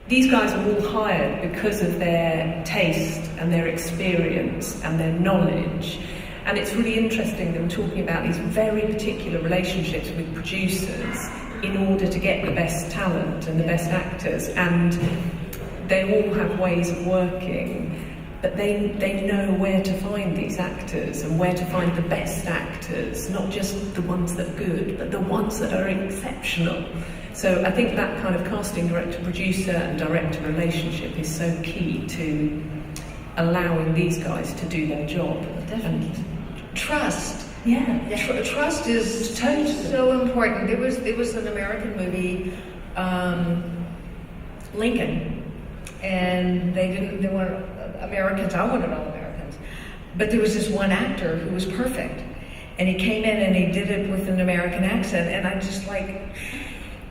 these guys are all hired because of their taste and their experience and their knowledge. And it's really interesting that we're talking about these very particular relationships with producers in order to get the best talent and the best actors. And they all have ways of working, but they know where to find these actors and where to find the best actors, not just the ones that are good, but the ones that are exceptional. So I think that kind of casting director-producer and director relationship is so key to allowing these guys to do their job. Definitely. Trust. Yeah. Trust is so important. There was an American movie, Lincoln, and they weren't Americans. I wanted all Americans, but there was this one actor who was perfect, and he came in and he did it with an American accent, and I'm just like,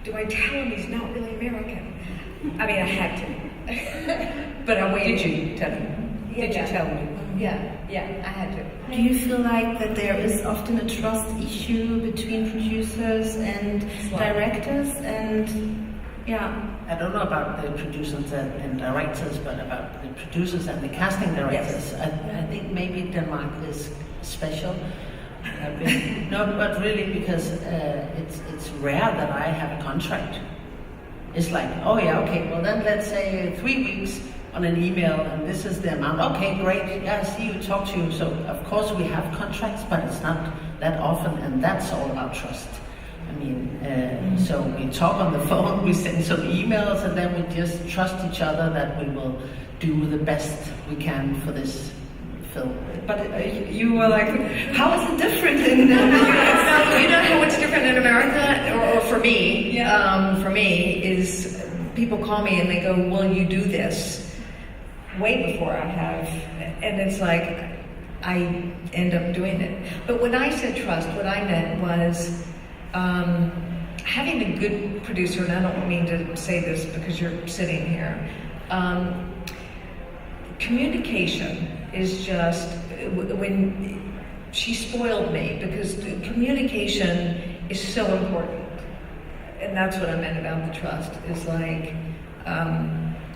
do I tell him he's not really American? I mean, I had to, but I waited. Did you tell him? Did you tell me? Yeah, I had to. Do you feel like that there is often a trust issue between producers and directors? And I don't know about the producers and directors, but about the producers and the casting directors. Yes. I think maybe Denmark is special. No, but really because it's rare that I have a contract. It's like, oh yeah, okay, well then let's say 3 weeks on an email, and this is the amount. Okay, great. Yeah, see you, talk to you. So of course we have contracts, but it's not that often, and that's all about trust. I mean, so we talk on the phone, we send some emails, and then we just trust each other that we will do the best we can for this film. But you were like, how is it different in the US? You know how it's different in America, or for me? Yeah. For me, is people call me and they go, "Will you do this?" Way before I have, and it's like I end up doing it. But when I said trust, what I meant was having a good producer, and I don't mean to say this because you're sitting here. Communication is just, when she spoiled me, because communication is so important, and that's what I meant about the trust, is like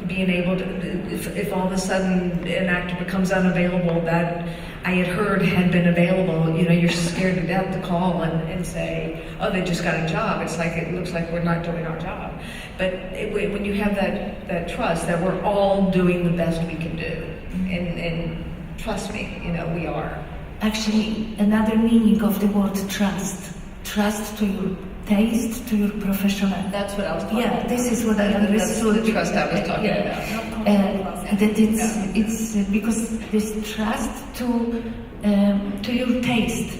being able to, if all of a sudden an actor becomes unavailable that I had heard had been available, you know, you're scared to death to call and say, oh, they just got a job. It's like, it looks like we're not doing our job. But when you have that trust that we're all doing the best we can do, and trust me, you know, we are. Actually, another meaning of the word trust. Trust to your taste, to your professional. That's what I was talking about. This is what I understood. That's the trust I was talking about. That it's because this trust to your taste.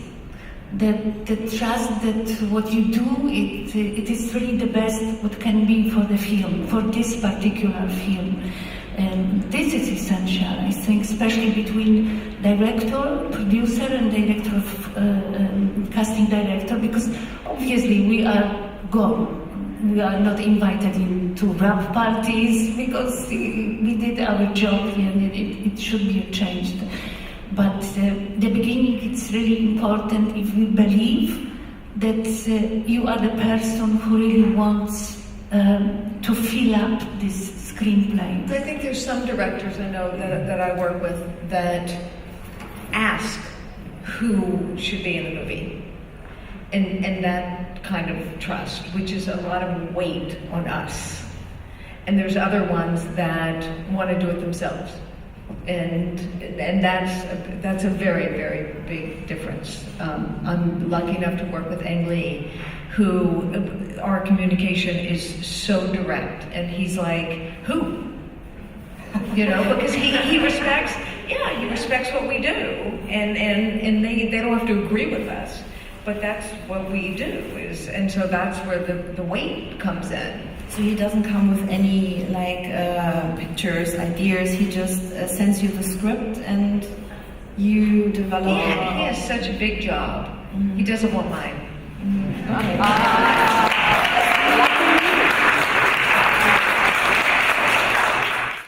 The trust that what you do, it is really the best what can be for the film, for this particular film. And this is essential, I think, especially between director, producer, and director of casting director, because obviously we are gone. We are not invited into wrap parties because we did our job and it should be changed. But the beginning, it's really important if we believe that you are the person who really wants to fill up this screenplay. I think there's some directors I know that I work with that ask who should be in the movie. And that kind of trust, which is a lot of weight on us. And there's other ones that want to do it themselves. And that's a very, very big difference. I'm lucky enough to work with Ang Lee, who our communication is so direct, and he's like, who? You know, because he respects, he respects what we do, and they don't have to agree with us, but that's what we do, and so that's where the weight comes in. So he doesn't come with any pictures, ideas. He just sends you the script and you develop. Yeah, he has such a big job. He doesn't want mine.